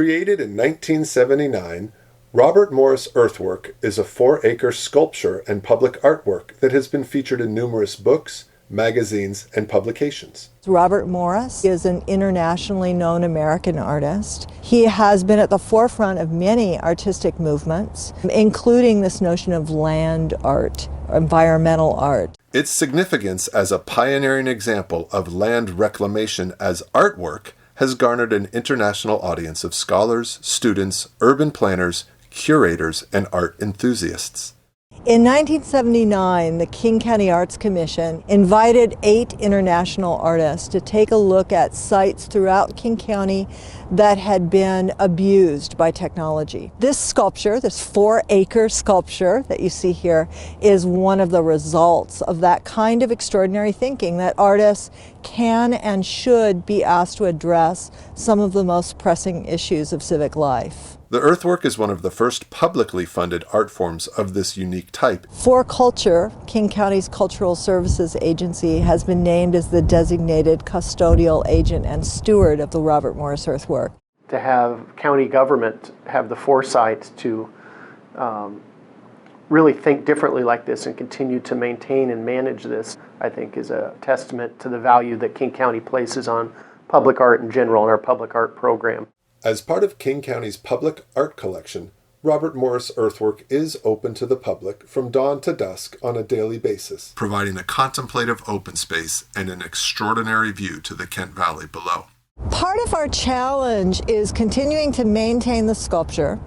Created in 1979, Robert Morris Earthwork is a 4-acre sculpture and public artwork that has been featured in numerous books, magazines, and publications. Robert Morris is an internationally known American artist. He has been at the forefront of many artistic movements, including this notion of land art, environmental art. Its significance as a pioneering example of land reclamation as artwork has garnered an international audience of scholars, students, urban planners, curators, and art enthusiasts. In 1979, the King County Arts Commission invited 8 international artists to take a look at sites throughout King County that had been abused by technology. This sculpture, this 4-acre sculpture that you see here, is one of the results of that kind of extraordinary thinking that artists can and should be asked to address some of the most pressing issues of civic life. The Earthwork is one of the first publicly funded art forms of this unique type. For Culture, King County's Cultural Services Agency has been named as the designated custodial agent and steward of the Robert Morris Earthwork. To have county government have the foresight to really think differently like this and continue to maintain and manage this, I think is a testament to the value that King County places on public art in general and our public art program. As part of King County's public art collection, Robert Morris Earthwork is open to the public from dawn to dusk on a daily basis, providing a contemplative open space and an extraordinary view to the Kent Valley below. Part of our challenge is continuing to maintain the sculpture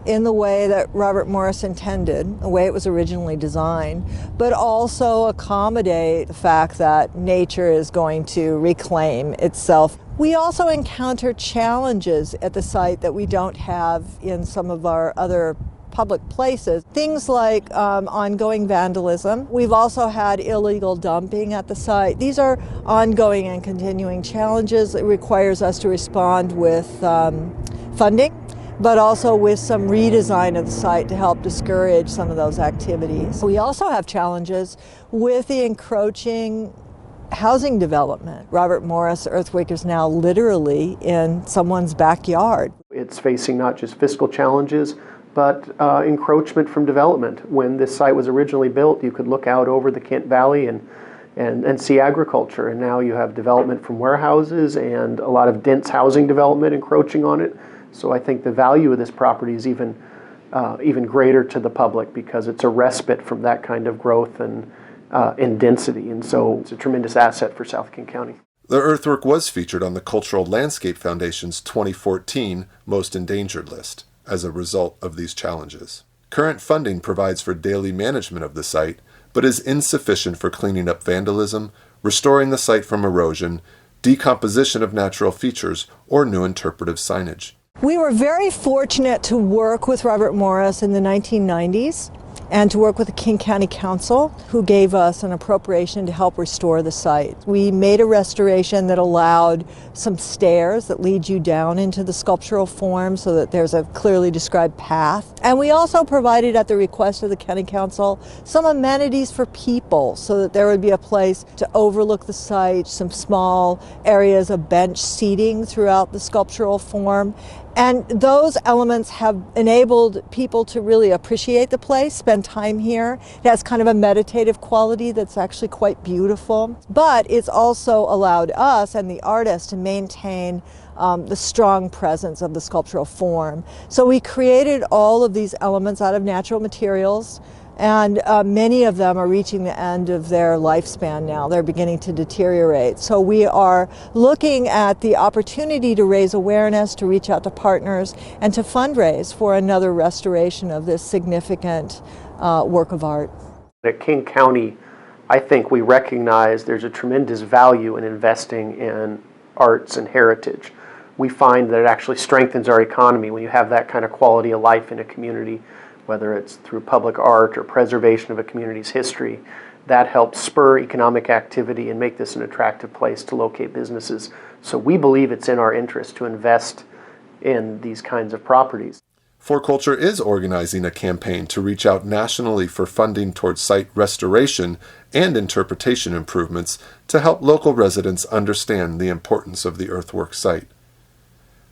in the way that Robert Morris intended, the way it was originally designed, but also accommodate the fact that nature is going to reclaim itself. We also encounter challenges at the site that we don't have in some of our other public places. Things like ongoing vandalism. We've also had illegal dumping at the site. These are ongoing and continuing challenges. It requires us to respond with funding, but also with some redesign of the site to help discourage some of those activities. We also have challenges with the encroaching housing development. Robert Morris Earthwork is now literally in someone's backyard. It's facing not just fiscal challenges, but encroachment from development. When this site was originally built, you could look out over the Kent Valley and see agriculture, and now you have development from warehouses and a lot of dense housing development encroaching on it. So I think the value of this property is even greater to the public because it's a respite from that kind of growth and density, and so it's a tremendous asset for South King County. The Earthwork was featured on the Cultural Landscape Foundation's 2014 Most Endangered list as a result of these challenges. Current funding provides for daily management of the site, but is insufficient for cleaning up vandalism, restoring the site from erosion, decomposition of natural features, or new interpretive signage. We were very fortunate to work with Robert Morris in the 1990s and to work with the King County Council, who gave us an appropriation to help restore the site. We made a restoration that allowed some stairs that lead you down into the sculptural form so that there's a clearly described path. And we also provided, at the request of the County Council, some amenities for people so that there would be a place to overlook the site, some small areas of bench seating throughout the sculptural form. And those elements have enabled people to really appreciate the place, spend time here. It has kind of a meditative quality that's actually quite beautiful. But it's also allowed us and the artists to maintain the strong presence of the sculptural form. So we created all of these elements out of natural materials, and many of them are reaching the end of their lifespan now. They're beginning to deteriorate. So we are looking at the opportunity to raise awareness, to reach out to partners, and to fundraise for another restoration of this significant work of art. At King County, I think we recognize there's a tremendous value in investing in arts and heritage. We find that it actually strengthens our economy when you have that kind of quality of life in a community, whether it's through public art or preservation of a community's history. That helps spur economic activity and make this an attractive place to locate businesses. So we believe it's in our interest to invest in these kinds of properties. For Culture is organizing a campaign to reach out nationally for funding towards site restoration and interpretation improvements to help local residents understand the importance of the Earthwork site.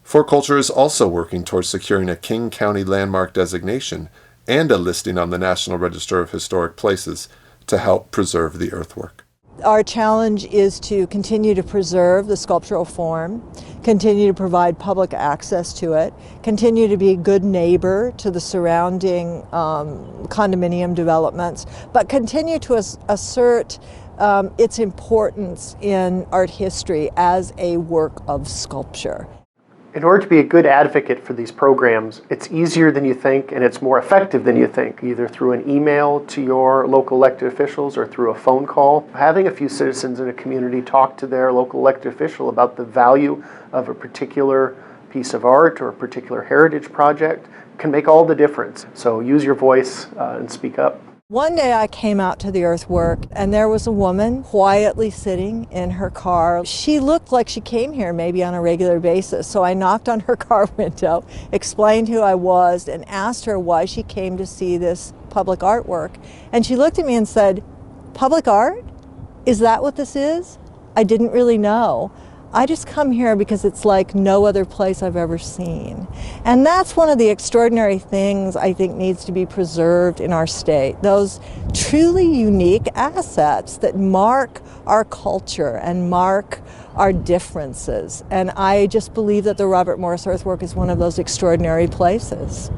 For Culture is also working towards securing a King County Landmark designation and a listing on the National Register of Historic Places to help preserve the earthwork. Our challenge is to continue to preserve the sculptural form, continue to provide public access to it, continue to be a good neighbor to the surrounding condominium developments, but continue to assert its importance in art history as a work of sculpture. In order to be a good advocate for these programs, it's easier than you think and it's more effective than you think, either through an email to your local elected officials or through a phone call. Having a few citizens in a community talk to their local elected official about the value of a particular piece of art or a particular heritage project can make all the difference. So use your voice and speak up. One day I came out to the earthwork and there was a woman quietly sitting in her car. She looked like she came here maybe on a regular basis. So I knocked on her car window, explained who I was, and asked her why she came to see this public artwork. And she looked at me and said, "Public art? Is that what this is? I didn't really know. I just come here because it's like no other place I've ever seen." And that's one of the extraordinary things I think needs to be preserved in our state. Those truly unique assets that mark our culture and mark our differences. And I just believe that the Robert Morris Earthwork is one of those extraordinary places.